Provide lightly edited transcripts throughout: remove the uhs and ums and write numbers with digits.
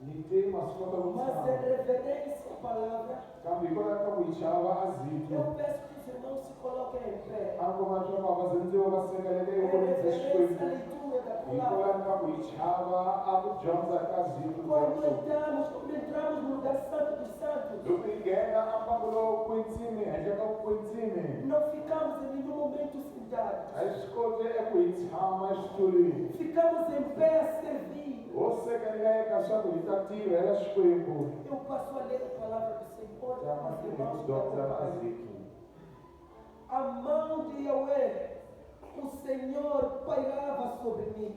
Mas em reverência à palavra, eu peço que os irmãos se coloquem em pé. Em reverência à leitura da palavra. Quando entramos no lugar santo dos santos, não ficamos em nenhum momento sentados. Ficamos em pé a servir. Eu passo a ler a palavra do Senhor. A mão de Yahweh, o Senhor, pairava sobre mim.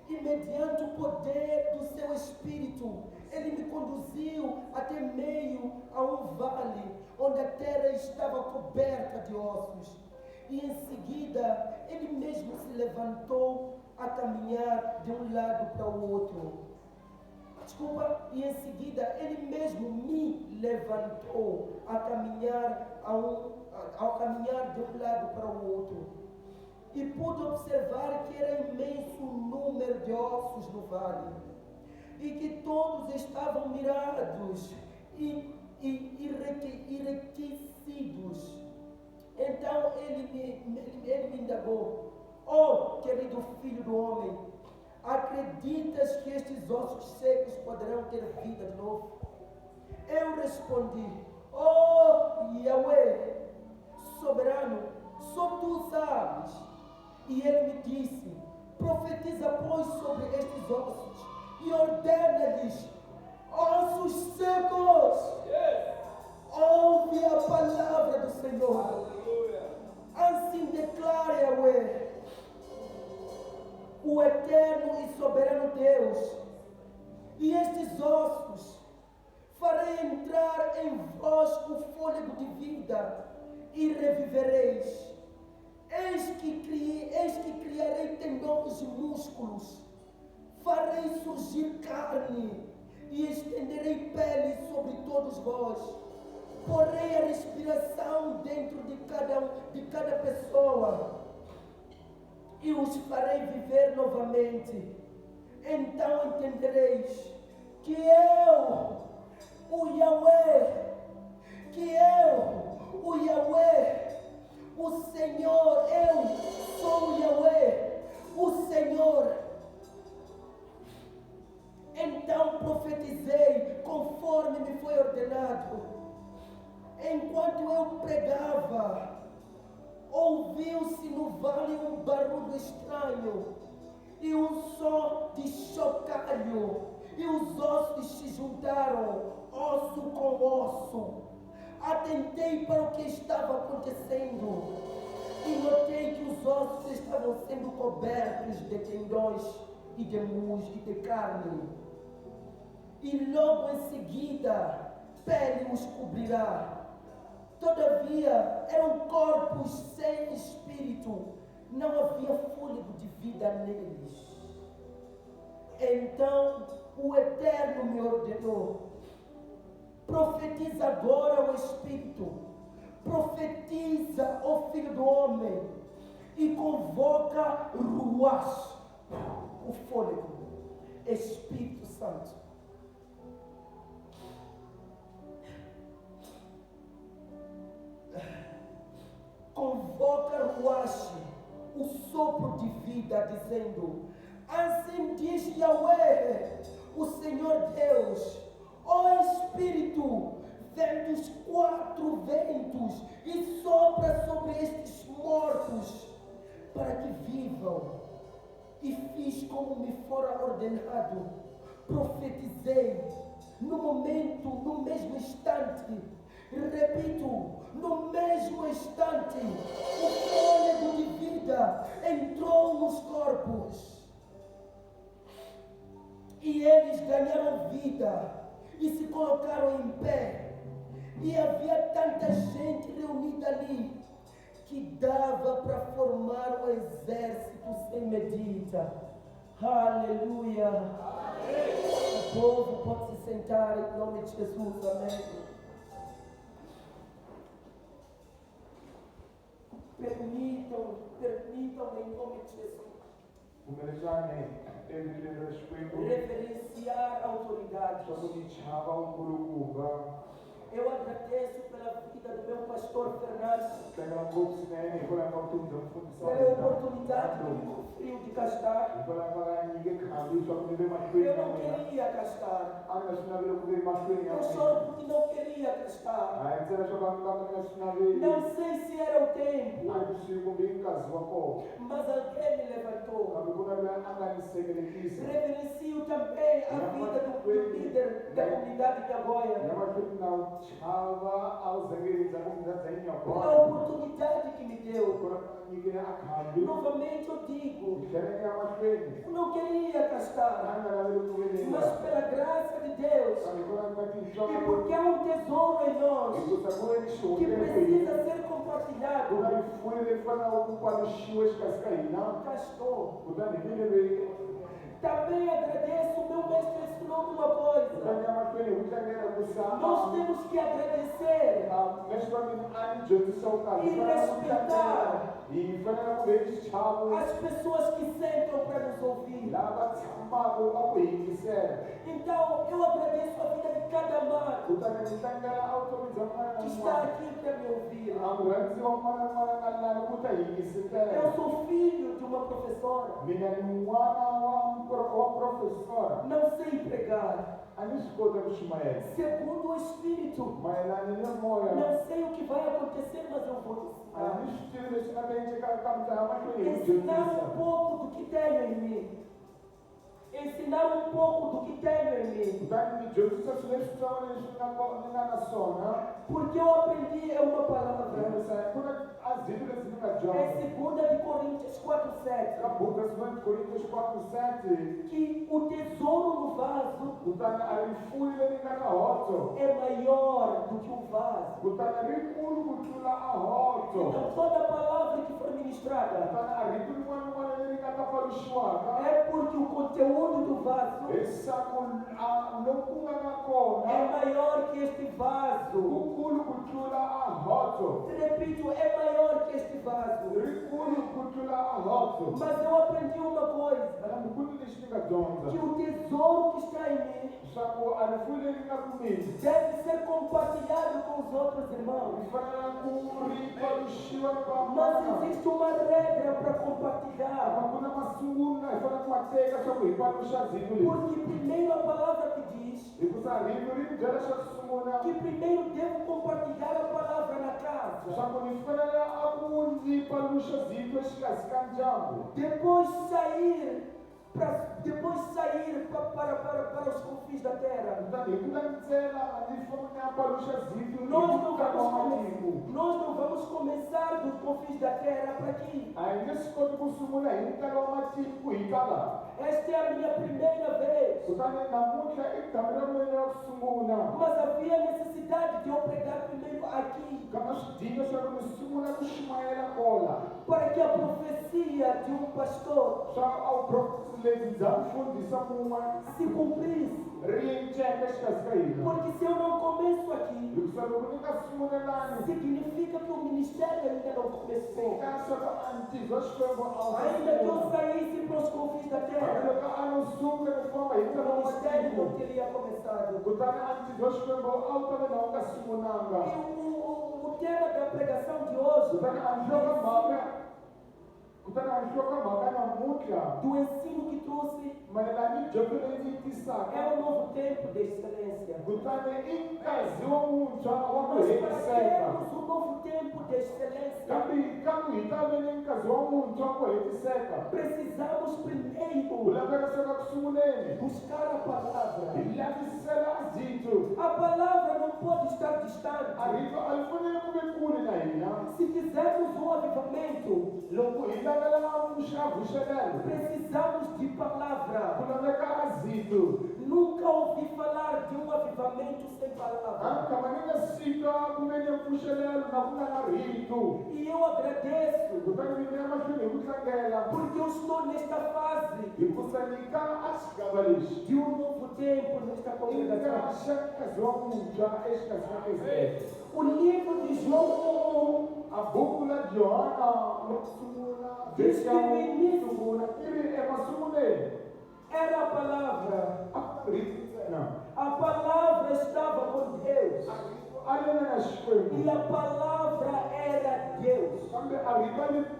E mediante o poder do seu Espírito, Ele me conduziu até meio a um vale, onde a terra estava coberta de ossos. E em seguida, Ele mesmo se levantou a caminhar de um lado para o outro. E em seguida, Ele mesmo me levantou a caminhar ao caminhar de um lado para o outro. E pude observar que era imenso número de ossos no vale, e que todos estavam mirados e enriquecidos. Então ele me indagou: oh, querido filho do homem, acreditas que estes ossos secos poderão ter vida de novo? Eu respondi: oh, Yahweh, soberano, só tu sabes. E ele me disse: profetiza, pois, sobre estes ossos e ordena-lhes: ossos secos, ouve a palavra do Senhor. Assim declara Yahweh, o eterno e soberano Deus: e estes ossos farei entrar em vós o fôlego de vida, e revivereis. Eis que criarei tendões e músculos, farei surgir carne, e estenderei pele sobre todos vós. Porei a respiração dentro de cada pessoa, e os farei viver novamente. Então entendereis que eu, o Yahweh, o Senhor, eu sou o Yahweh, o Senhor. Então profetizei conforme me foi ordenado. Enquanto eu pregava, ouviu-se no vale um barulho estranho e um som de chocalho, e os ossos se juntaram, osso com osso. Atentei para o que estava acontecendo e notei que os ossos estavam sendo cobertos de tendões e de musgo e de carne. E logo em seguida, pele os cobrirá. Todavia, eram corpos sem espírito, não havia fôlego de vida neles. Então o Eterno me ordenou: profetiza agora ao Espírito, profetiza, ó Filho do Homem, e convoca Ruach, o fôlego, Espírito Santo. Convoca Ruach, o sopro de vida, dizendo: assim diz Yahweh, o Senhor Deus, ó Espírito, vem dos 4 ventos e sopra sobre estes mortos, para que vivam. E fiz como me fora ordenado, profetizei. No mesmo instante, repito, no mesmo instante, o fôlego de vida entrou nos corpos. E eles ganharam vida e se colocaram em pé. E havia tanta gente reunida ali que dava para formar um exército sem medida. Aleluia! Amém. O povo pode se sentar em nome de Jesus. Amém. Permitam em nome de Jesus. Vumelezane evikilelo ra Xikwembu reverenciar a autoridade. swa ku ni chava unkulukumba. Eu agradeço pela vida do meu pastor Fernandes, Tlangela ngopfu swinene hikwalaho ka vutomi bya mfundisi wa pela hina. oportunidade que me conferiu de castar. Hikwalaho ka nyike khambi leswaku ni ve Eu mahlweni ya não mina. queria castar. A ni na swinavelo ku ve mahlweni ya Eu mina. choro porque não queria castar. Hayi ntsena leswaku a nga na swinavelo. Não sei se era o tempo, A hi swi kumbe i nkazi wa kona. mas alguém me levantou. Kambe ku na loyi a nga ni sekelekisa. Reverencio também a vida do líder da comunidade de Agoia, Ya mahlweni na wu chava a wu zangeli ndzhaku bya pela Nyaboya. oportunidade que me deu. Ku na nyikile a khambi. Novamente eu digo, Hi tlheleke ya mahlweni. eu não queria A castar, nga laveli ku velela. mas pela graça de Deus, Kambe ku na e tinhloko. porque há um tesouro em nós Hikusa ku ve ni que xihonteko precisa hina. ser compartilhado, Ku na rifuwo leri faneleke ku paluxiwa exikarhi ka hina. castou. Kutani hi vile loyi. Também agradeço, o meu mestre ensinou-me uma coisa. Kutani ya mahlweni hi ku tlangela ku Nós temos que agradecer leswi va mina a ni dyondzisa wu kahle. E respeitar. Hi fanele ku ve xichavo as pessoas que sentam para nos ouvir. lava tshamaka a ku yingisela. Então, eu agradeço a vida de cada amado Kutani ni tlangela a vutomi bya un'wana na que está un'wana. aqui para me ouvir. A murhandziwa un'wana na un'wana nga lavi ku ta Eu yingisela. sou filho de uma professora. Mina ni n'wana wa professora. Não sei pregar. A ni swi kota ku ximayela. Segundo o Espírito, Mayelana ni moya. não sei o que vai acontecer, mas eu vou A ensinar. ni swi tivi leswi nga ta endleka ka mintlawa mahlweni hi ku Ensinar dyondzisa. um pouco do que tenho em mim. Ensinar um pouco do que tenho em mim. Kutani ni dyondzisa swilo leswitsongo leswi ni nga na swona. Porque eu aprendi é uma palavra. Ku na azilo leswi ni nga É dyondza. 2 de Coríntios 4:7. Ka buku ya 2 Coríntios 4:7. Que o tesouro no vaso Kutani a rifuwo leri nga na hotso. é maior do que o vaso. Kutani rikulu ku tlula a hotso. Então toda palavra que for ministrada Kutani a rito rin'wana na rin'wana leri nga ta paluxiwaka. é porque o conteúdo do vaso Leswaku loku nga na kona. é maior que este vaso. Kukulu ku tlula a hotso. Repito, é maior que este vaso. Rikulu ku tlula a hotso. Mas eu aprendi uma coisa, Kambe ku ni lexi ni nga dyondza. que o tesouro que está em mim Leswaku a rifuwo leri nga kumini. deve ser compartilhado com os outros irmãos. Ri fanele ku ri paluxiwa ni Mas van'wana. existe uma regra para compartilhar. Ku na masungulo hi fanele ku ma teka leswaku hi paluxa zilo leri. Porque primeiro a palavra me diz Hikusa rito ri byela xa ku sungula. que primeiro devo compartilhar a palavra na casa. Leswaku ni fanele a ku ndzi paluxa zilo exikarhi ka ndyangu. Depois sair para os confins da terra. Kutani hi ku landzela a ni fanele a paluxa zilo Nós hi não, ntlawa wa matiko. nós não vamos começar dos confins da terra para aqui. A hi nge swi koti ku sungula hi ntlawa wa matiko hi ta laha. Esta é a minha primeira vez. Kutani namuntlha i dami ra mina ra ku sungula. Mas havia necessidade de eu pregar primeiro aqui. Kama swi dinga leswaku ni sungula ku ximayela kola. Para que a profecia de um pastor Swa a wu profesi lebyi bya mfundhisa mun'we se cumprisse. ri enceka exikarhi ka hina. Porque se eu não começo aqui, Hikusa loko ni nga sungulelani significa que o ministério ainda não começou. ka leswaku a ntirho wa xikwembu a wu Ainda que eu saísse para os confins da terra, loko a no sunga ni famba hi ntlawa o wa ministério matiko. não teria começado. Kutani a ntirho wa xikwembu a wu ta ve na wu nga sungulanga. E o tema da pregação de hoje, Kutani a nhlokomhaka namuntlha do ensino que trouxe, mayelana ni dyondzo leyi ndzi yi tisaka. é um novo tempo de excelência. Kutani i nkazi wa wuntshwa wa ku Nós hetiseka. temos um novo tempo de excelência. Kambe hi ta ve ni nkazi wa wuntshwa wa ku hetiseka. Precisamos Ku primeiro laveka leswaku ku sunguleni buscar a palavra. hi lavisela a zito. A palavra não pode estar distante. A rito a ri fanele ku ve kule na hina. Se quisermos um avivamento, Loko hi lavela vuxavuxelelo precisamos de ku palavra. laveka a zito. Nunca ouvi falar de um avivamento avivamento sem palavras. Ankamanina sika kumene mfushelelo na kuna rito. E eu agradeço, Kutani mema shule kutlangela. porque eu estou nesta fase Ikusanika asigabalish. de um novo tempo nesta congregação. Ingashaka zomuja eshkazake. O livro de João A búcula de Joana Mutsumuna. diz que no início Mutsumuna. Ele é masumune. era a palavra. Não. A palavra estava com Deus. E a palavra era Deus.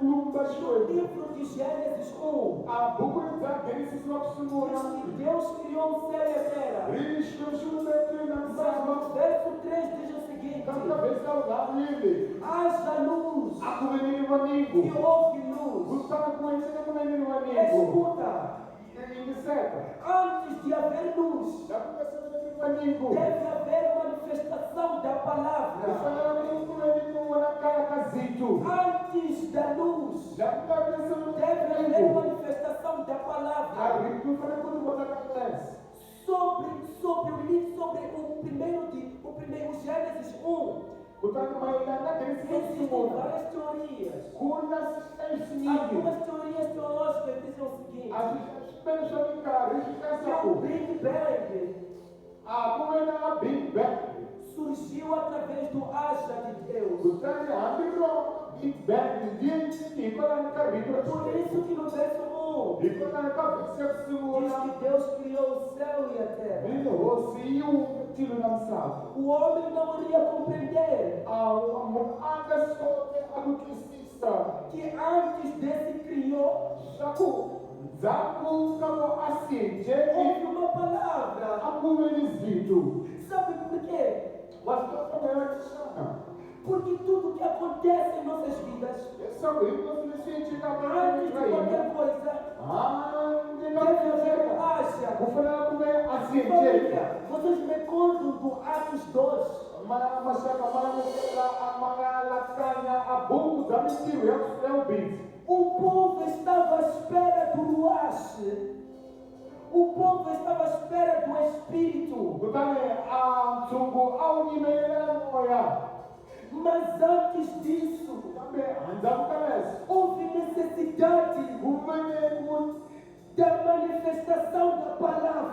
No livro de Gênesis 1, diz que Deus criou o céu e a terra. Mas no verso 3 diz o seguinte: haja luz e houve luz. Escuta, antes de haver luz, deve haver manifestação da palavra. Antes da luz, deve haver manifestação da palavra. Sobre o primeiro Gênesis 1, existem várias teorias. Algumas teorias teológicas dizem o seguinte: que o Big Bang surgiu através do haja de Deus. Por isso que no verso 1 diz que Deus criou o céu e a terra. O homem não iria compreender que antes desse criou houve uma palavra. Sabe por quê? Porque tudo que acontece em nossas vidas, antes de qualquer coisa, deve haver um haja. Família, vocês me contam do Atos 2. O povo estava à espera do ruach. O povo estava à espera do Espírito. Mas antes disso, houve necessidade da manifestação da palavra.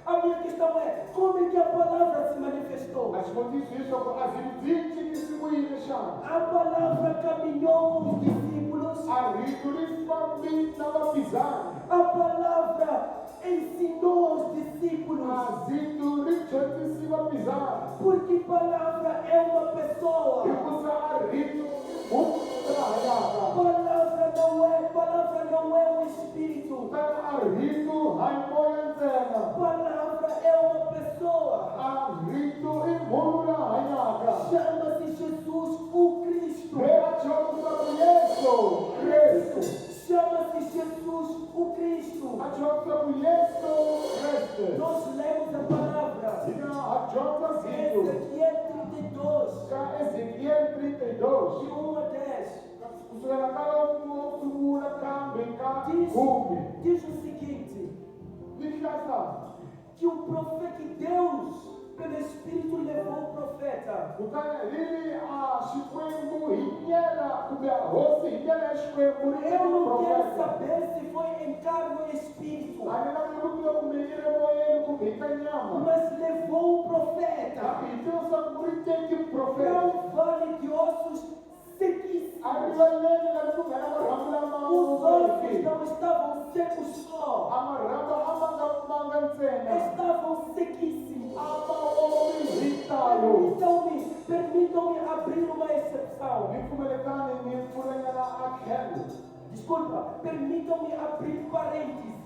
A minha questão é: como é que a palavra se manifestou? A palavra caminhou com os discípulos. A palavra ensinou aos discípulos. Porque palavra é uma pessoa. Palavra não é um espírito. Palavra é uma pessoa. Chama-se Jesus o Cristo. Chama-se Jesus o Cristo. Nós lemos a palavra. Ezequiel 32, de 1 a 10. Diz o seguinte: que o profeta, que Deus, pelo Espírito, levou o profeta. Eu não quero saber se foi em carne ou espírito, mas levou o profeta para um vale de ossos sequíssimos. Os ossos não estavam secos só, estavam sequíssimos. Permitam-me abrir uma exceção. Desculpa, permitam-me abrir parênteses.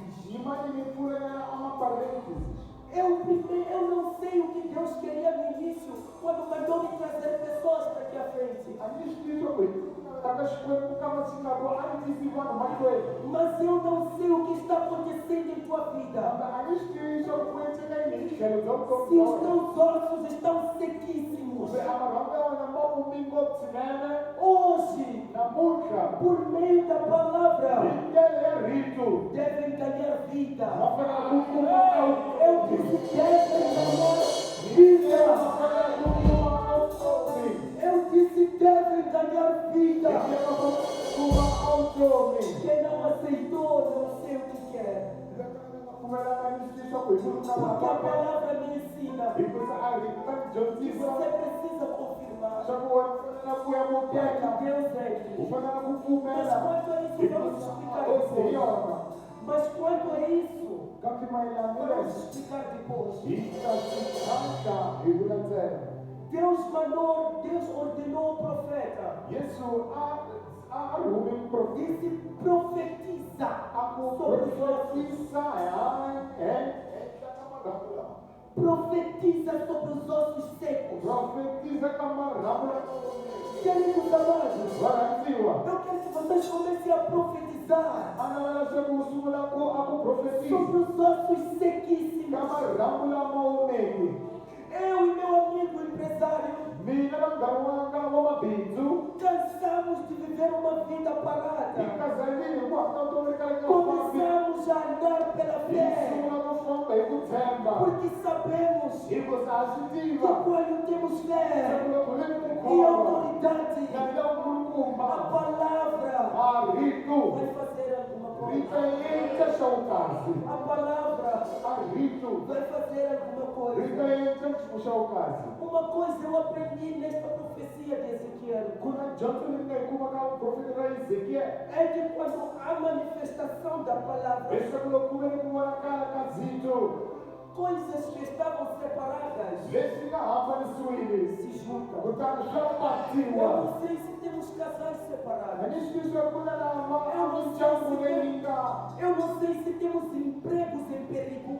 Eu não sei o que Deus queria no início, quando mandou me trazer pessoas daqui à frente. Mas eu não sei o que está acontecendo em tua vida. Se os teus ossos estão sequíssimos, hoje, por meio da palavra, devem ganhar vida. Eu disse devem ganhar Vida vida. uma autonomia. Eu disse devem ganhar vida. Uma autonomia. Quem não aceitou, não sei o que quer. Porque a palavra me ensina. Você precisa confirmar. É que Deus é aqui. Mas quanto a isso, vamos explicar depois. Mas quanto a isso, vamos explicar depois. Deus mandou, Deus ordenou o profeta. Disse profetiza sobre os ossos. Profetiza sobre os ossos secos. Queridos amados, eu quero que vocês comecem a profetizar sobre os ossos sequíssimos. Eu e meu amigo empresário cansamos de viver uma vida parada. Começamos a andar pela fé, porque sabemos que quando temos fé e autoridade, a palavra vai fazer alguma coisa. A palavra vai fazer alguma coisa. Uma coisa eu aprendi nesta profecia de Ezequiel é que quando há manifestação da palavra, coisas que estavam separadas se juntam. Eu não sei se temos casais separados. Eu não sei se temos empregos em perigo.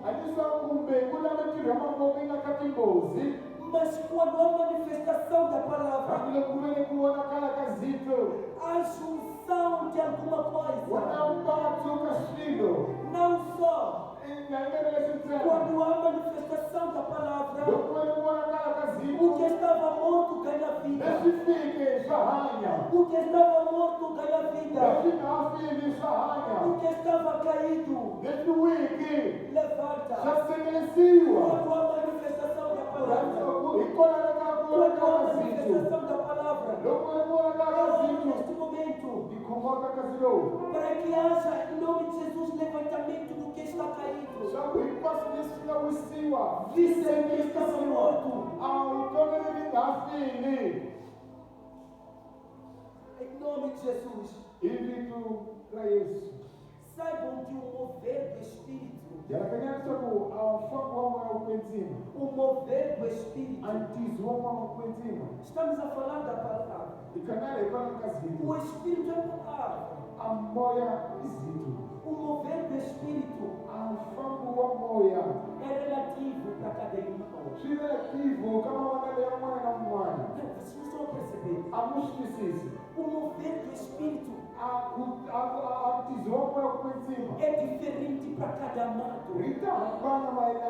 Mas quando há manifestação da palavra, há junção de alguma coisa. Não só quando há manifestação da palavra, o que estava morto ganha vida. O que estava morto ganha vida. O que estava caído levanta. Quando há manifestação da palavra, quando há manifestação da palavra, eu neste momento, para que haja em nome de Jesus levantamento do que está caído. Dizem que estava morto. Em nome de Jesus. Saibam que o mover do Espírito, o mover do Espírito, estamos a falar da palavra. O Espírito é a palavra. O mover do Espírito é relativo para cada irmão. Vocês não estão a perceber? O mover do Espírito é diferente para cada amado.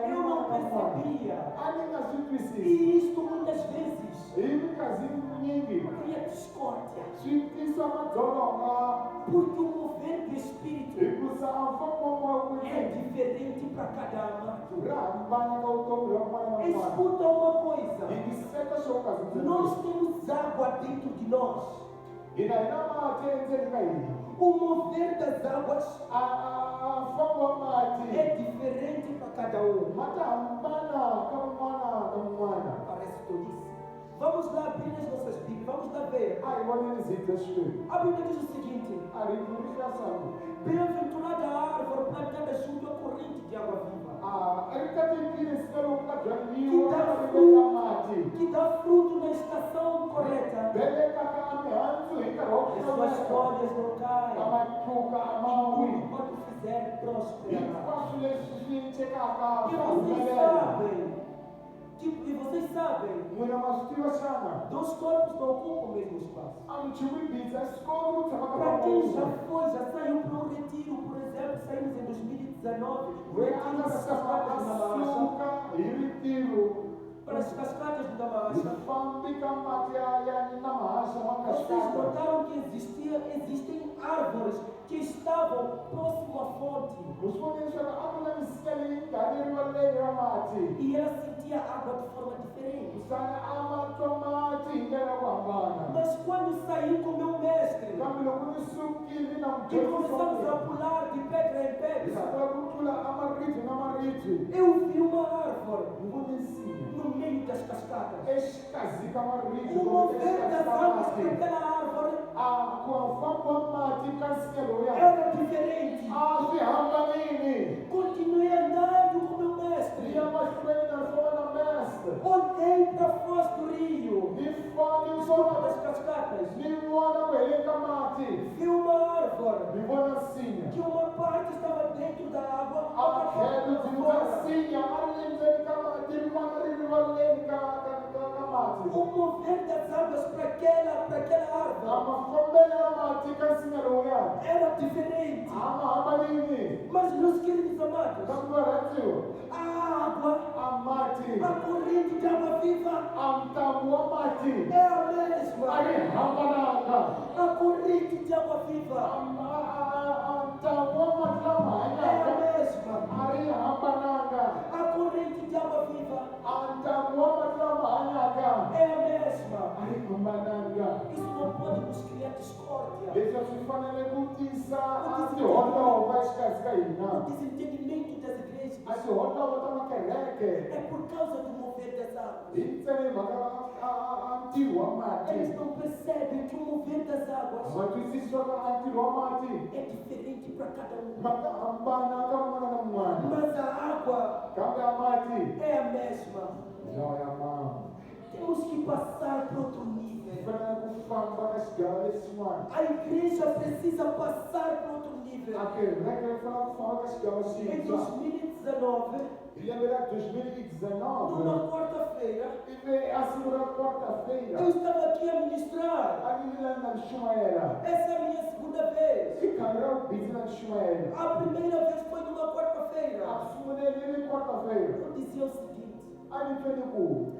Eu não percebia. E isto muitas vezes cria discórdia. Porque o mover do Espírito é diferente para cada amado. Escuta uma coisa. Nós temos água dentro de nós. O mover das águas é diferente para cada um. Parece tolice. Vamos lá abrir as nossas Bíblias. Vamos lá ver. A Bíblia diz o seguinte: bem-aventurada a árvore plantada junto à corrente de água viva, que dá fruto na estação correta. As suas folhas não caem, e tudo quanto fizer prosperará. E vocês sabem, dois corpos não ocupam o mesmo espaço. Para quem já saiu para um retiro, por exemplo, saímos em 2019, retiro para as cascatas de Namacha. Vocês notaram que existem árvores águas que estavam próximo à fonte. Usifuna leswaku a ku na misinya leyi nga rivaleni ra mati. E ela sentia água de forma diferente. Kusana a ma twa mati hi ndlela ya ku hambana. Mas quando saí com meu mestre Kambe loko ni sukile na e começamos a pular de pedra em hi pedra, sungula ku tlula a maribye na maribye. eu vi uma árvore Ni vone nsinya no meio das cascadas. exikarhi ka maribye O mover das águas para aquela árvore a ku famba wa mati ka nsinya lowuya era diferente. a swi hambanile. Continuei andando com meu mestre. Ni ya mahlweni na famba na mestre. Olhei para a foz do rio, Ni famba desculpa, das cascadas. ni vona ku heleni ka mati. Vi uma árvore Ni vona nsinya que uma parte estava dentro da água, a outra tlhelo parte byi estava nga fora. nsinya a ri le ndzeni ka mati rin'wana ri rivaleni ka mati. O mover das águas para aquela A árvore mafambelo ya mati ka nsinya lowuya era diferente. a ma hambanile. Mas, meus queridos amados, Kambe varhandziwa a água, a mati a corrente de água viva a ntamu wa mati é a a mesma. ri hambananga. A corrente de água viva A ntamu wa mati lama é a hanyaka mesma. a ri hambananga. A corrente de água viva A ntamu wa mati lama hanyaka é a mesma. a ri hambananga. Isso não pode nos criar discórdia. Leswi a swi fanele ku tisa a swiholova exikarhi ka O hina. desentendimento das igrejas A swiholova ta makereke é por causa do mover das águas. hi ntsena hi mhaka a ntirho wa Eles mati. não percebem que o mover das águas Va twisisi leswaku a ntirho wa mati é diferente para cada um. ma ta hambana ka un'wana na un'wana. Mas a água Kambe a mati é a mesma. lawa ya mama Temos que passar para outro hi nível. fanele ku famba ka xigava lexin'wana. A igreja precisa passar para outro nível. A kereke yi fanele ku famba ka xigava Em xintshwa. 2019, Hi lembe ra 2019 numa quarta-feira, ivi a siku ra quarta-feira eu estava aqui a ministrar. a ni vile na ni xumayela. Essa é a minha segunda vez. I khari ra vubizi na ni xumayela. A primeira vez foi numa quarta-feira. A ku sunguleni ri quarta-feira Eu dizia o seguinte: a ni feni ku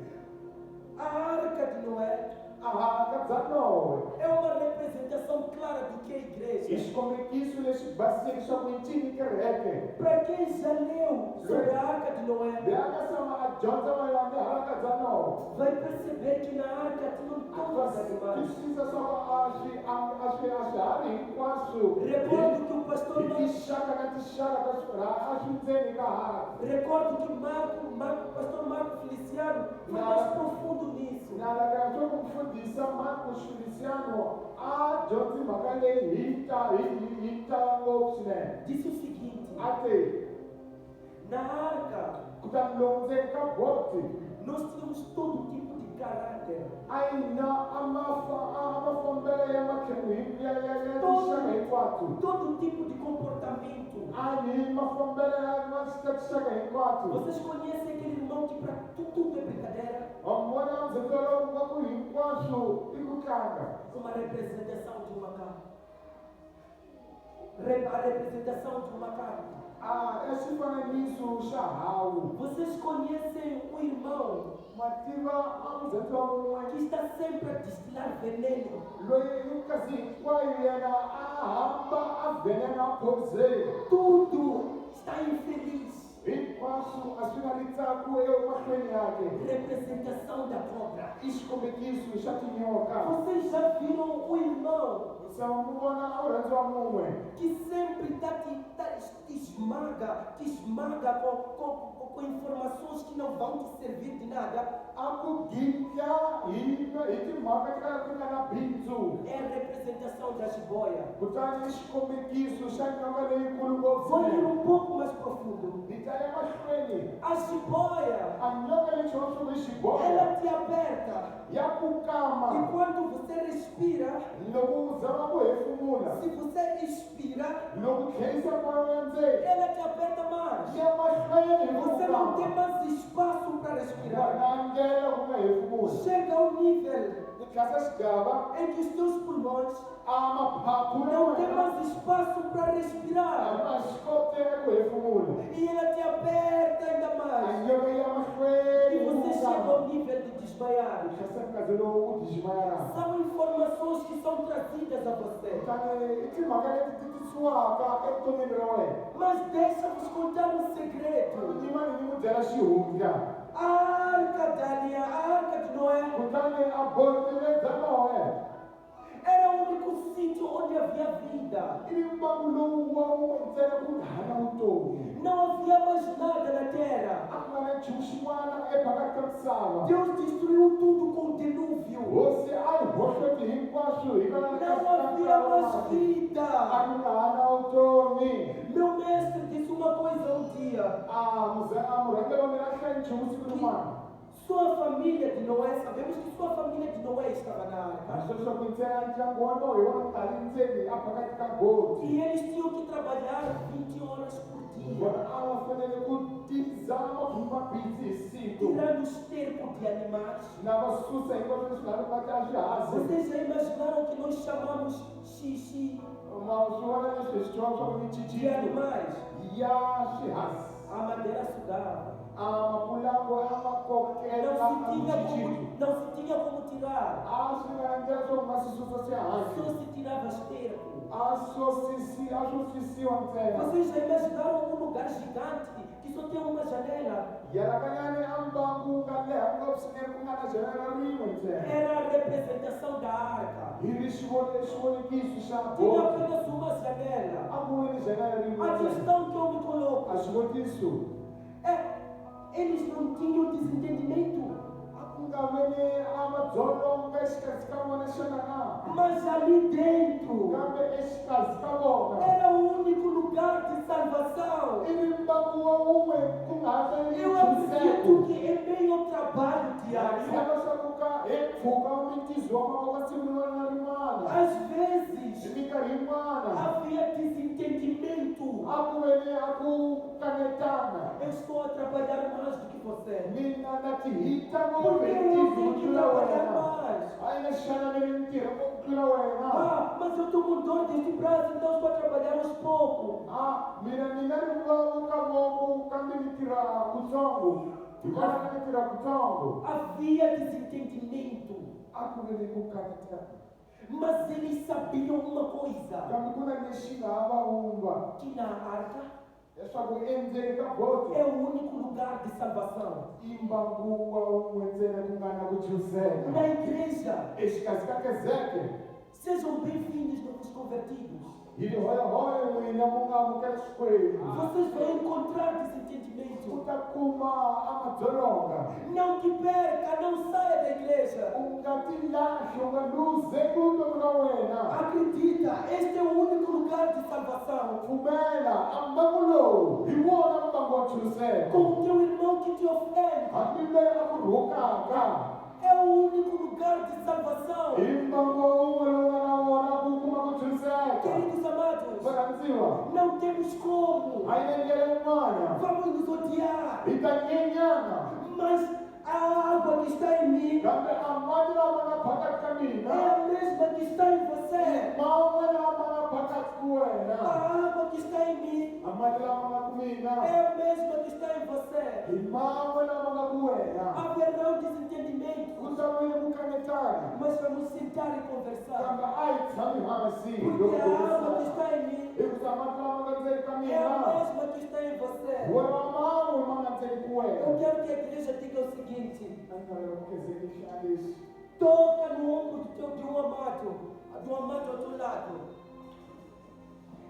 a arca de Noé a haka bya Nowe é uma representação clara do que é a hi igreja. xikombekiso lexi baseke leswaku yi ncini kereke. Para quem já leu sobre a arca de Noé, Loyi a nga tshama a dyondza mayelana ni haka bya Nowe vai perceber que na arca tinham a todos ta os animais. twisisa leswaku a swiharhi hinkwaswo Recordo que o pastor hi tinxaka na tinxaka ta swiharhi a swi ndzeni ka haka. Recordo que pastor Marco Feliciano foi mais profundo nisso. Nalaka swa ku mfundhisa Marcos Feliciano a dyondzi mhaka leyi hi ta ngopfu swinene. Disse o seguinte: A te na arca kutani lowu ndzeni ka boti nós tínhamos todo tipo de caráter. a hi na a mafambelo ya matlhelo ya tinxaka hinkwato. Todo tipo de comportamento. A hi mafambelo ya tinxaka hinkwato. Vocês conhecem aquele irmão que para tudo é brincadeira? Wa mi vona ndzheko lowu nga ku hinkwaswo i ku tlanga. Uma representação de um macaco. A representação de um macaco. I xifananiso xa hawu. Vocês conhecem um irmão Mativa a mudzadziwa wun'we que está sempre a destilar veneno? loyi minkarhi hinkwayo yena a hamba a venena poison. Tudo está infeliz. Hinkwaswo a swi nga ri tsaku emahlweni yake. Representação da cobra. I xikombekiso xa tinyoka. Vocês já viram um irmão Se mu vona a wu rhandziwa mun'we que sempre te esmaga com informações que não vão te servir de nada? a ku gidya hi timhaka ti nga na bindzu. É a representação da jiboia. Kutani i xikombekiso xa nyoka leyikulu ngopfu. Vou ir um pouco mais profundo. Hi ta emahlweni. A jiboia, A nyoka yi chova swo xiboya ela te aperta. ya ku E kama. quando você respira, Loko u zama ku hefemula, se você expira, loko khensa moya ya ndzeni ela te aperta mais. ya mahlweni hi Você ku não tem kama. mais espaço para respirar. Vanangela ku nga hefemula. Chega ao nível Ku tlhasa xigava em que os teus pulmões a maphaphu ya não tem wena mais espaço para respirar. a ma swi koteki ku hefemula E ela te aperta ainda a mais. nyoka ya E mahlweni você chega ao nível de desmaiar. hlasekakazi lowu u tijimayaraka São informações que são trazidas a você. kutani i timhaka leti ti tisiwaka evuton'wini ra wena Mas deixa-vos contar um segredo. nyimani ni mu byela xihundla A arca de Noé kutani a boti lebya nohe era o único sítio onde havia vida. ivi mbangu lowu wa wun'we ntsena ku hanya vutomi Não havia mais nada na terra. a ku nga na nchumu xin'wana ephakati ka misava Deus destruiu tudo com o dilúvio. hosi a yi hoxoti hinkwaswo hi Não havia mais a vida. ku nga hanya vutomi Meu mestre disse uma coisa um dia. a murhangeri wa mina a hlayi nchumu siku rin'wana Sua família de Noé, sabemos que sua família de Noé estava na a arca. swi leswaku ntsena ndyangu wa nohe wa tali ndzeni a phakati ka boti E eles tinham que trabalhar 20 horas por dia, vona a va fanele ku tizama makhumi mabitsi hi siku tirando o esterco de animais. na va susa hinkwaswo leswi lavekaka a swihazi Vocês já imaginaram que nós chamamos xixi ma swi vona leswi hi swi tiva swa ku ni de cincile animais? ya swihazi A madeira sugava. a mapulango a ma kokela a mucincito Não se tinha como tirar. a swi nga endlela swo nga si susa swihanzi Só se tirava esterco. a swo susiwa ntsena Vocês já imaginaram um lugar gigante que só tem uma janela? yalakanyani a mbangu nga leha ngopfu swinene ku nga na janela rin'we ntsena Era a representação da arca. hi ri xivonekiso xa Tinha boti apenas uma janela. a ku vi ni janela rin'we A ntsena questão que eu me coloco a xivotiso é: eles não tinham desentendimento, a ku nga veni a madzolonga exikarhi ka vona xana na mas ali dentro kambe exikarhi ka vona era o único lugar de salvação. ivi mbangu wa wun'we ku nga ha Eu acredito que em meio ao trabalho diário, tshemba swa ku ka hi mpfhuka mintizo wa mavoko siku rin'wana na rin'wana às hi vezes minkarhi yin'wana havia desentendimento. a ku veni a ku kanetana Eu estou a trabalhar mais do que você. mina na tihita ngopfu Porque hi eu ntizo tenho ku que tlula trabalhar wena mais. a yi nga xana ni ri ntirho ku tlula wena Mas eu estou com dor deste braço, então estou a trabalhar aos poucos. mina ni nga ri vavo ka voko kambe ni tirha kutsongo hi vona ni tirha kutsongo Havia desentendimento. a ku veni ku kanetana Mas eles sabiam uma coisa: kambe ku na lexi nga ha va wumba que na arca leswaku endzeni ka boti é o único lugar de salvação. i mbangu wa wun'we ntsena ku nga na ku chuzeka Na igreja, exikarhi ka kezeke sejam bem-vindos, novos convertidos. hi ri hoyahoya n'wina mu nga amukela xikwembu Vocês vão encontrar desentendimento. u ta kuma a madzolonga Não te perca, não saia da igreja. u nga ti lahli u nga luzeki vutomi ra wena Acredita, este é o único lugar de salvação. pfumela a mbangu lowu hi wona mbangu wa chuzeko Com o teu irmão que te ofende, hambi loyi a ku rhukaka é o único lugar de salvação. hi mbangu wa wun'we lowu nga na wona ku kuma ku chuzeka Queridos amados, varhandziwa não temos como. a yi na ndlela yin'wana Vamos nos odiar. hi ta nyenyana Mas a água que está em mim kambe a mati lama nga phakati ka é mina a mesma que está em você. man'we lama nga phakati ku A wena água que está em mim a mati lama nga ku mina é a mesma que está em você. hi man'we lama nga ku wena Haverá um desentendimento, ku ta vile ku kanetana mas vamos sentar e conversar. kambe a hi tshami hansi Porque a água que loko está em mim hikuza mati lama nga ndzeni ka é a mina mesma que está em você. wona man'we ma nga ndzeni ku wena Eu quero que a igreja diga o seguinte: a ni navela ku kezekixana lexi toca no ombro de um amado ao teu lado.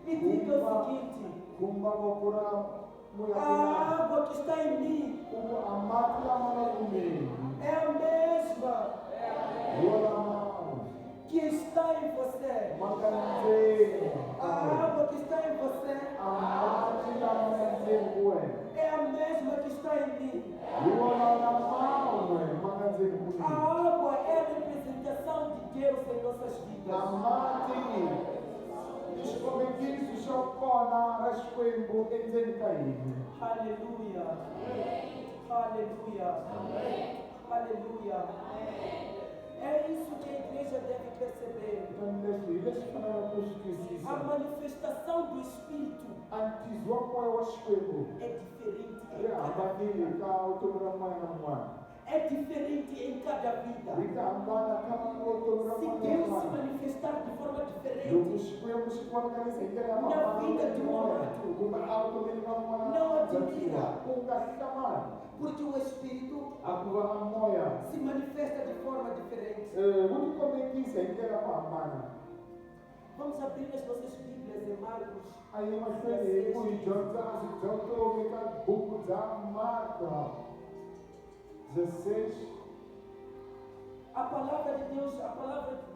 E diga o seguinte: kumba voko ra muya a água que está em mim ku a mati lama nga ku mina é a mesma wona man'we que está em você. ma nga ndzeni A água que está em você a mati lama nga ndzeni ku wena é a mesma que está em mim. hi wona man'we ma nga ndzeni ku A mina água é a representação de Deus em nossas na vidas. mati i xikombekisi xa kona ra xikwembu endzeni ka hina Aleluia. Aleluia. Aleluia. É isso que a igreja deve perceber. kutani leswi hi leswi fanelaka ku kanisa manifestação do Espírito antizwa moya wa Xikwembu é diferente ri em cada hambanile vida. ka vutomi ra mwana na mwana É diferente em cada vida. ri ta hambana ka vutomi ra Se mwana na Deus se mwana manifestar de forma loko diferente, Xikwembu xi vonakarisa hi ndlela ya Na hambana vida de um amado. kumbe a vutomini ka n'wana Não wa admira. ku nga hlamali porque o Espírito a ku va na moya se manifesta de forma diferente. wu tikombekisa hi ndlela yo hambana. Vamos abrir as nossas Bíblias em Marcos. A yi mahlweni hi ku hi dyondza a swidyondzo eka buku bya Marka 16 A palavra de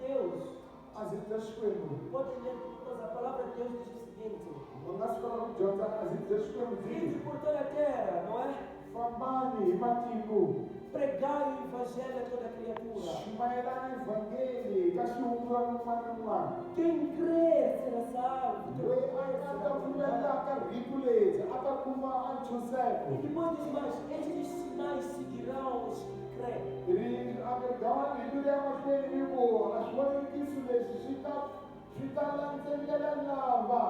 Deus, a zi bya Xikwembu. podem ler, mas a palavra de Deus diz o seguinte: U nga swi kota ku dyondza a zi bya Xikwembu byi ide por toda a terra, não é? fambani hi matiko Pregai o Evangelho a toda criatura. ximayelana evhangeli ka xivumbiwa rin'wana na rin'wana. Quem crer será salvo. Loyi a nga ta pfumelelaka rito leri a ta kuma a ntshunxeko. E depois diz mais: estes sinais seguirão os que creem. Ri a gawana rito leri mahlweni hi ku a swivonekiso leswi swi ta landzelela lava.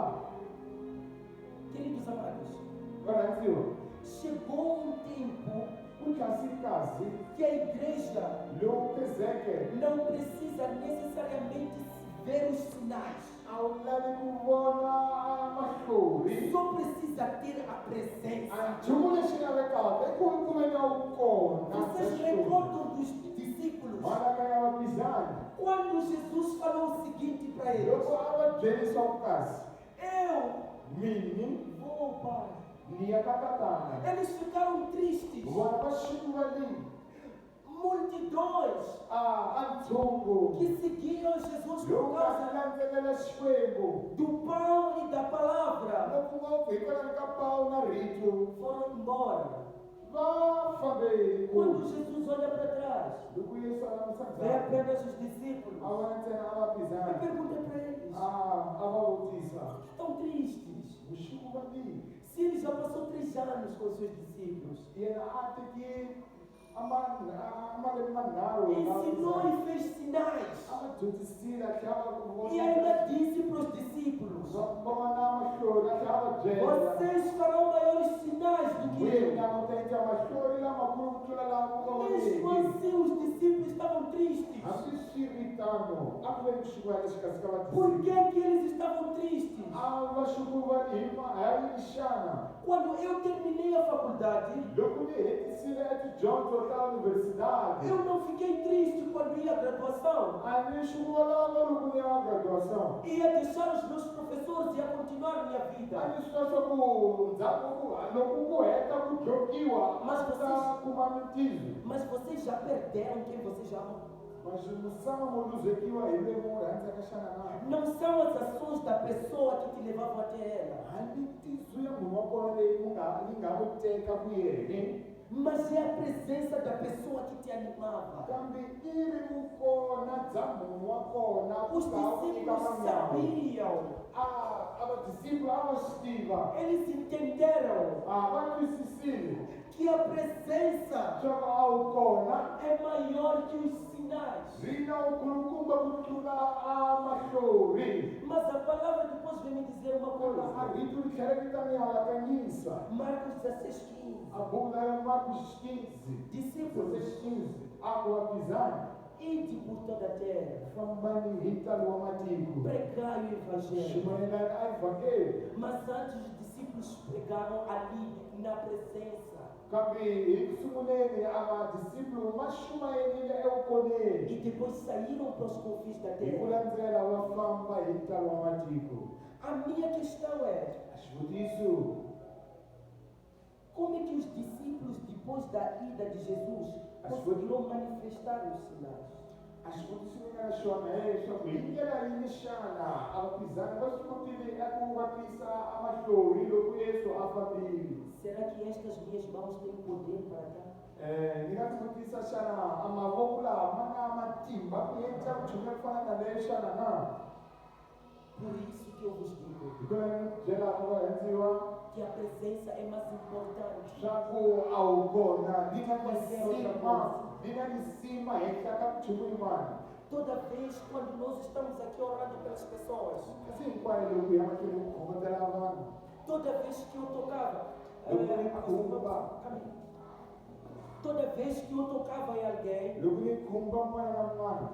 Queridos amados, Varhandziwa, chegou um tempo ku tlhasikazi que a igreja lowu tezeke não precisa necessariamente ver os sinais. a wu lavi ku vona mahlori. Só precisa ter a presença. A nchumu lexi lavekaka i ku kumeni a wu kona. Vocês recordam dos discípulos? Malaka ya vabizani Quando Jesus falou o seguinte para eles: loko a va byerisa vukasi eu mini vou, Pai. ni ya ka tatana Eles ficaram tristes. vona va xinguvali Multidões a ntshungu que seguiam Jesus por lowu nga causa landzelela Xikwembu do pão e da palavra ngopfungopfu hikwalaho ka pawu na rito foram embora. va fambe Quando Jesus olha para trás, loko yesu a langusa vê ndzhaku apenas os discípulos a vona ntsena a e vabizani pergunta para eles: a va vutisa estão tristes? vuxinguvali Se ele já passou 3 anos com os seus discípulos, yena a teki amalembe manharhu ensinou e fez sinais, a va dyondzisile a tlhela ku e ainda disse para os discípulos: vona mahlori a tlhela va byela vocês farão maiores sinais do que eu. wena mu ta endla mahlori lamakulu ku tlula laha ku nga Mesmo voneki. assim, os discípulos estavam tristes. Hambiswiritano a ku ve ni xin'wana exikarhi ka Por vadisipuli que eles estavam tristes? a va xinguvani hi xana Quando eu terminei a faculdade, loko ni hetisile etidyondzo ta universidade eu não fiquei triste quando ia à graduação. a ni xinguvalanga loko ni ya graduação Ia deixar os meus professores e ia continuar minha a vida. ni swi tiva swa ku ndzhaku loko ku heta ku dyokiwa Mas a vocês- ta kuma mintizo Mas vocês já perderam quem vocês amam. mas musama mo luzekiwa hi loyi mu rhandzaka xana na Não são as ações da pessoa que te levavam até ela, hambi tizo ya munhu wa kona leyi ni nga n'wi teka ku yena mas é a presença da pessoa que te animava. kambe i ri vukona bya munhu wa kona ku Os nga wu nyika discípulos manyawu sabiam, a vadisipuli a va swi tiva eles entenderam a va twisisile que a presença swa ku a wu kona é maior que os sinais. ri na ukulukumba ku tlula a mahlori Mas a palavra depois vem me dizer uma a coisa. rito ri tlhela ri ta ni halakanyisa Marcos 16:15. a buku la Marcos 15 Discípulos, 15 a ku vabizani ide por toda a terra, fambani hi ntalo wa matiko pregai o Evangelho. ximayelana a evhangeli Mas antes os discípulos pregaram ali na presença. kambe hi ku sunguleni a vadisipulu ma xumayelile evukoneni E depois saíram para os confins da hi ku terra. landzela va famba hi ntalo wa matiko A minha questão é: a xivutiso como é que os discípulos, depois da ida de Jesus, conseguiram manifestar os sinais? a xivutiso ni nga na xona hileswaku hi ndlela yini xana a vapizani va swi kotile eku vapisa a mahlori loko yesu a fambile Será que estas minhas mãos têm poder para dar? ni nga ti vutisa xana a mavoko lawa ma na matimba ku endla nchumu ku fana na leyo xana na Por isso que eu vos digo hi kona ni byelaka varhandziwa que a presença é mais importante. swa ku a wu kona ni nga ni sima henhla ka nchumu yin'wana Toda vez quando nós estamos aqui orando pelas pessoas, Kasi hinkwayo loko ya makinukhongotela vanhu. toda vez que eu tocava, Loko ni khumba. toda vez que eu tocava em alguém, Loko ni khumba n'wana na n'wana.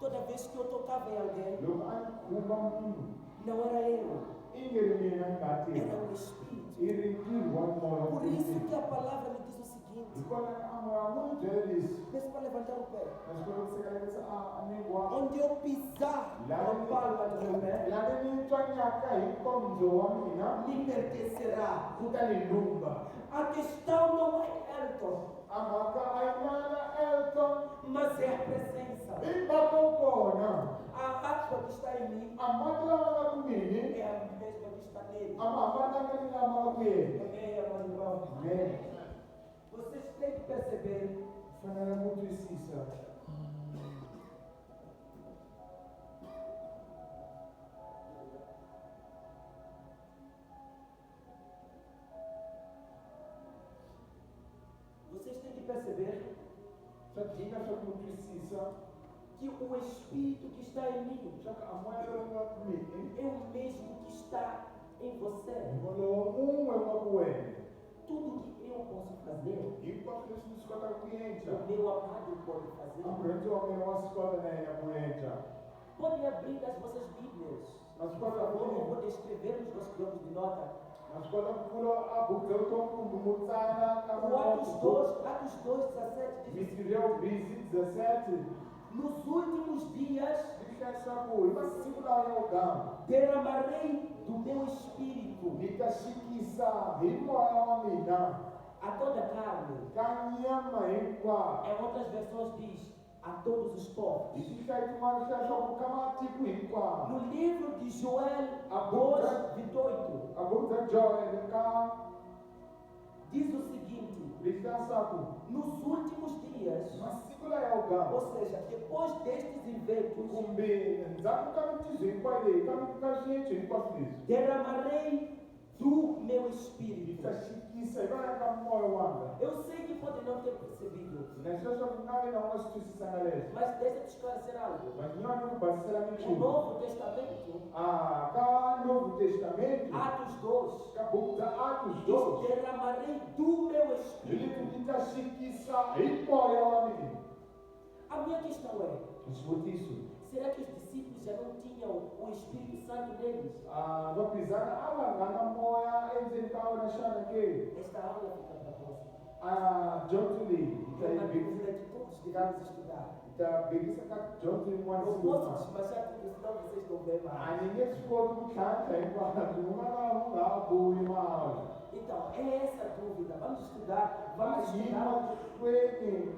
toda vez que eu tocava em alguém, Loko a ni khumba munhu. não era eu, I nge ri mina ni nga tirha. era o Espírito. I ri ntirho wa moya Por wa isso Kriste. que a palavra me diz o seguinte, Hikona a moya n'wi byela leswi. deixa para levantar o pé, Na swi kota ku seketelisa a nego wa onde eu pisar na palma do meu pé, laha ni tswanyaka hi nkondzo wa mina me pertencerá. ku ta ni lumba. A questão não é Elton, A mhaka a yi n'wana Elton mas é a presença. i mbako kona. A água que está em mim A mati lama nga ku mini é a mesma que está nele. a ma hambananga ni lama nga ku yena. Amém, irmão, irmão. Amen. Vocês têm que perceber Fanele mu twisisa. Vocês têm que perceber Swa dinga swa ku twisisa que o Espírito que está em mim swa ku a moya lowu nga ku mini é o mesmo que está em você. moya un'we wa ku wena. Tudo que eu posso fazer, Hinkwaswo leswi ni swi kotaka ku endla. o meu amado pode fazer. A murhandzi wa mina wa swi kota na yena ku endla. Podem abrir as vossas Bíblias. Na swi Por kota favor, eu ku vou descrever nos nossos blocos de nota. na swi kota ku pfula a buku bya vutomi kumbe mu tsala ka O Atos 2, Atos 2, 17 diz Misiri ya vubizi 17 nos últimos dias yi hlayisaka hi masiku lawa ya ugama derramarei do meu espírito ni ta xikisa hi moya wa mina a toda carne. ka nyama hinkwayo. Em outras versões diz a todos os povos. Hi tinhlayo tin'wana swi ya leswaku ka matiko hinkwawo. No livro de Joel A 2, 28, A buku bya Joel ka diz o seguinte: lexi hlayisaka nos últimos dias, masiku lawa ya ugama ou seja, depois destes eventos, kumbe ndzhaku ka mitizo hinkwayo leyi ka swintu hinkwaswo leswi derramarei do meu hi espírito. ta xikisa hi vana ka moya wanga. Eu sei que pode não ter percebido, Na swi leswaku nga vi na un'we swi twisisanga leswi. mas deixa eu te esclarecer algo. Van'wanyana ni ku basisela No minchumu. Novo Testamento, Ka Novo Testamento, Atos 2, ka buku bya Atos diz: 2, derramarei do meu hi espírito. leti ti ta xikisa hi moya wa mina. A minha questão é: Xivutiso. será que os discípulos já não tinham o Espírito Santo neles? Vaphikizana a va nga na moya endzeni ka vona xana ke? Esta aula fica para próxima. Dyondzo leyi hi ta É yi uma bikisa dúvida que todos devemos estudar. hi ta bikisa ka dyondzo yin'wana Não siku posso rin'wana. despachar tudo, senão vocês não vêm A mais. ni nge swi koti ku tlhantlha hinkwaswo un'wana na un'we nga ha bohi mahlo. Então, é essa a dúvida. Vamos estudar, Va vamos yi estudar, mahlweni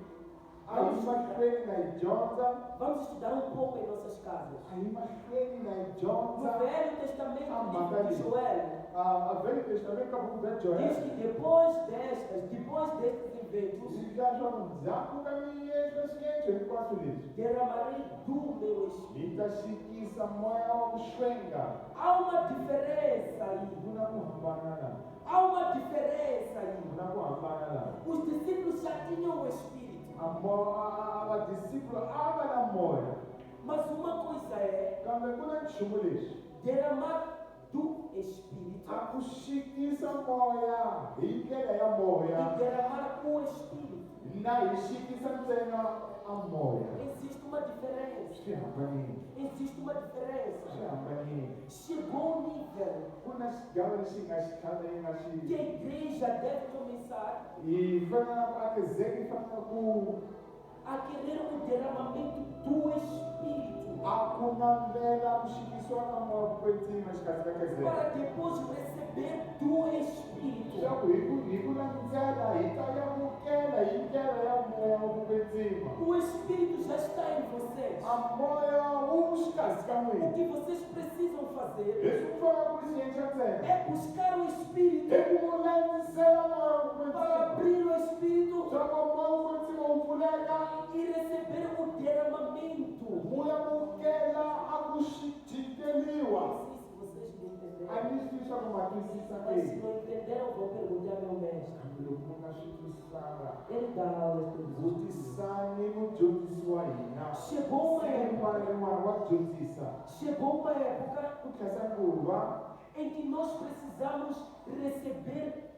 a hi mahlweni na hi dyondza. vamos estudar um pouco em nossas casas. A hi mahlweni na hi No dyondza. Velho Testamento, no livro de Joel, A Velho Testamento ka buku bya diz Joel que depois destes eventos, swi vula leswaku ndzhaku ka swiendlo hinkwaswo leswi derramarei do meu Espírito. hi ta xikisa moya wa ku xwenga. Há uma diferença aí. Ku na ku hambana laha. Há uma diferença aí. Ku na ku hambana laha. Os discípulos já tinham o Espírito. Vadiscípulo a va na moya Mas uma coisa é kambe ku na nchumu lexi derramar do Espírito a ku xikisa moya hi ndlela ya e moya derramar o Espírito. na hi xikisa ntsena a moya. Existe uma diferença. Swi hambanile. Existe uma Swi diferença. hambanile. Chegou um nível Ku na xigava lexi hi nga xi khale hi nga que a igreja deve começar hi fanele a kizeke hi fanele ku a querer o derramamento do Espírito a ku nambela ku xikisiwa ka moya ku kwetsima xikarhi ka kizeke. para depois receber do Espírito. Leswaku hi ku landzela hi ta yamukela hi ndlela ya moya wa ku kwetsima. O Espírito já está em vocês. A moya wu xikarhi ka O n'wina. que vocês precisam fazer Leswi ku fanele ku xi endla ntsena é buscar o Espírito i ku landzisela moya wa ku para kwetsima. abrir o Espírito Leswaku moya wa ku kwetsima wu pfuleka e receber o derramamento. wu yamukela a ku xititeliwa. Não sei se vocês me A entenderam. ni swi leswaku ma twisisa Mas se ke. não entenderam, vou perguntar ao meu médico. mestre. loko nga swi twisaka Ele dá aulas todos os dias. vutisani mudyondzisi wa hina Chegou uma época, rin'wana wa dyondzisa chegou uma época ku tlhasa nguva em que nós precisamos receber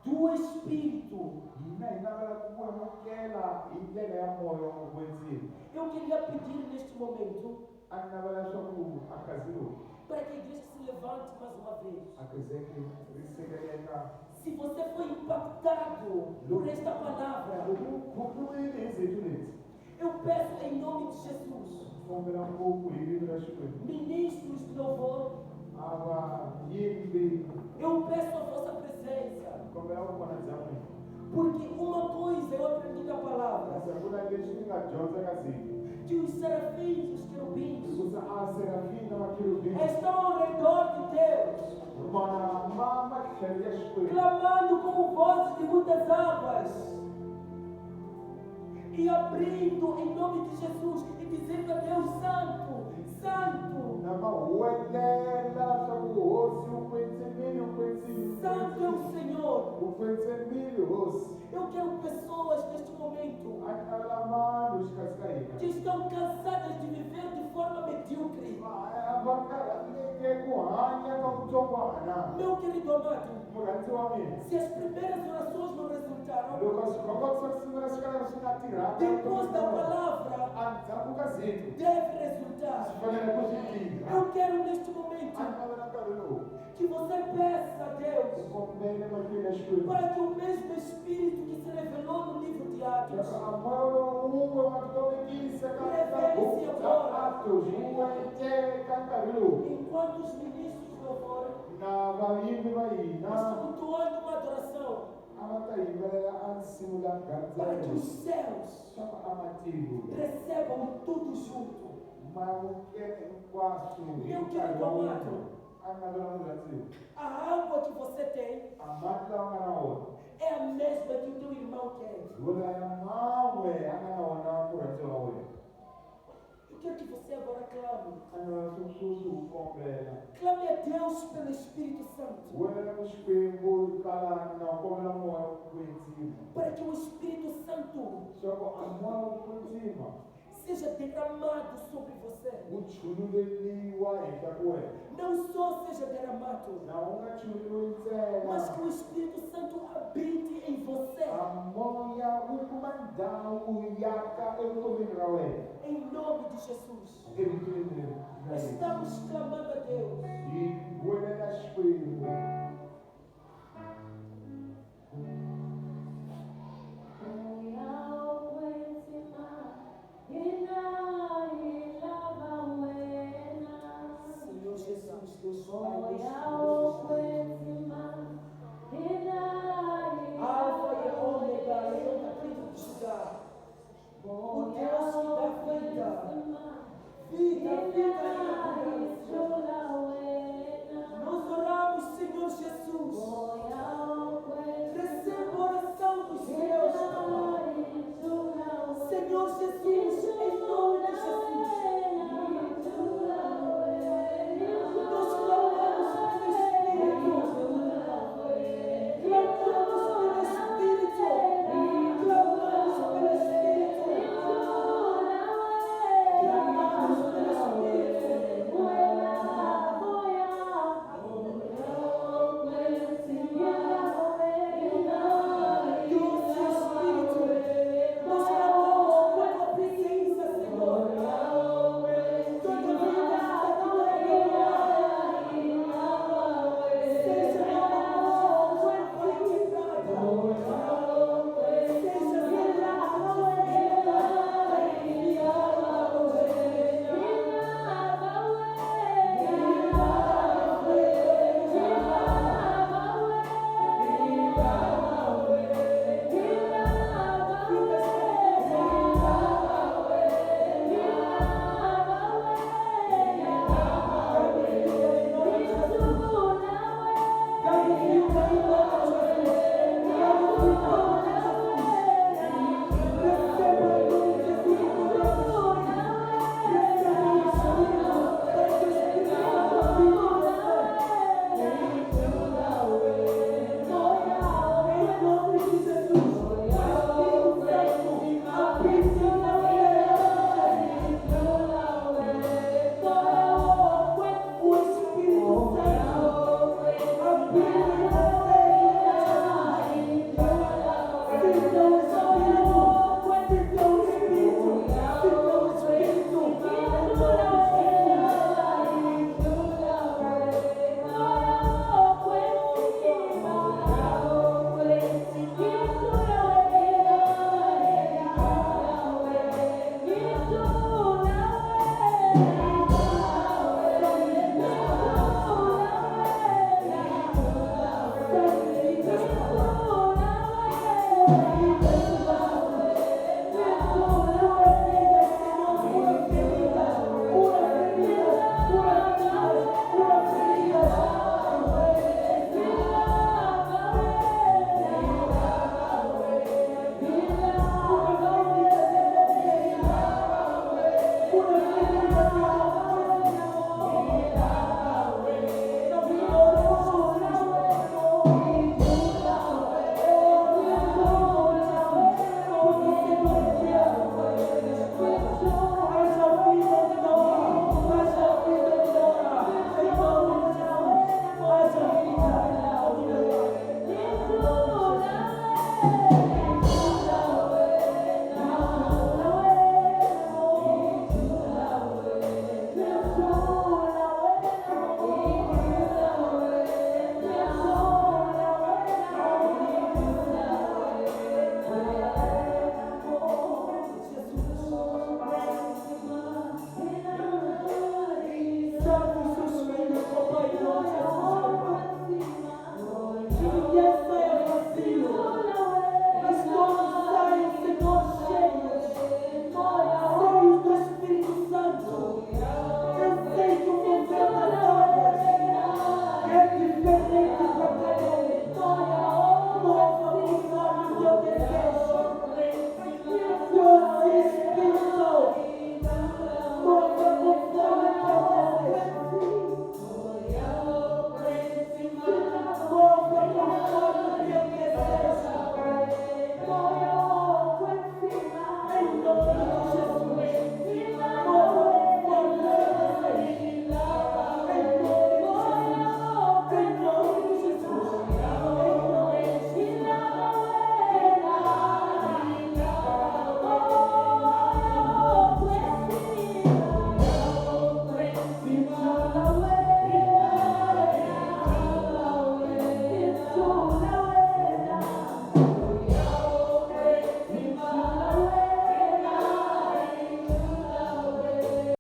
do Espírito. hina hi navela ku amukela hi ndlela ya moya wa kwenzini Eu queria pedir neste momento a ni navela swaku akazi lowu para que a igreja se levante mais uma vez. akazeke ri sekeleka Se você foi impactado por esta palavra, loko khomiwile hi zethu leti eu peço em nome de Jesus, kombela ngopfu hi vito ra xikwembu ministros de louvor, ava yimbi eu peço a vossa presença, kombela vukona bya n'wina porque uma coisa eu aprendi na palavra, kasi ku na leswi ni nga dyondza ka zethu que os serafins, os querubins, hikuza a serafini na makirubini estão ao redor de Deus, ma matlhelo ya xikwembu clamando como vozes de muitas águas, e abrindo em nome de Jesus, e dizendo a Deus Santo, Santo, na mahuwelela swa ku hosi u kwentsemile u kwentsemile Santo é o Senhor. u kwentsemile hosi Eu quero pessoas neste momento a ni navela vanhu xikasi ka hina que estão cansadas de viver de forma medíocre. va karhaleke ku hanya ka vutsongwana Meu querido amado, murhandzi wa mina se as primeiras orações não resultaram, loko swikhomba swa ku sungula swi kala swi nga tirhaka depois da palavra endzhaku ka zethu deve resultar. swi fanele ku swi tirha Eu quero neste a ni momento navela nkarhi lowu que você peça a Deus kombele mahlweni ya xikwembu para que o mesmo Espírito que se revelou no livro de Atos loko a moya wun'we wa tikomekisa ka buku bya Atos wu endleka nkarhi lowu enquanto os ministros de louvor na vayimbi va hina estão entoando uma adoração a va ta yimbelela a nsimu la para que os gandzelelo céus swa ku a matilo recebam tudo junto. mavukele hinkwaswo hi Meu nkarhi querido wa amado, wun'we a navela murhandziwa a água que você tem a mati lawa nga na wona é a mesma que o teu irmão tem. vula ya man'we a nga na wona murhandziwa wa wena Eu quero que você agora clame. a navela swikusuhi wu kombela Clame a Deus pelo Espírito Santo. wena ku xikwembu kalani na kombela moya wa kwetsima Para que o Espírito Santo swa ku a moya wa kwetsima seja derramado sobre você. wu chululeliwa henhla ka wena Não só seja derramado, na u nga chuluriwi ntsena mas que o Espírito Santo habite em você. a moya wu kuma ndhawu yaka evutomini ra wena Em nome de Jesus. evitweni ra yena Estamos clamando a Deus. hi vuelela xikwembu Senhor Jesus, Deus Pai, Deus Filho, Alfa e Ômega, levanta aqui de Judá. O Deus que dá vida, vida, vida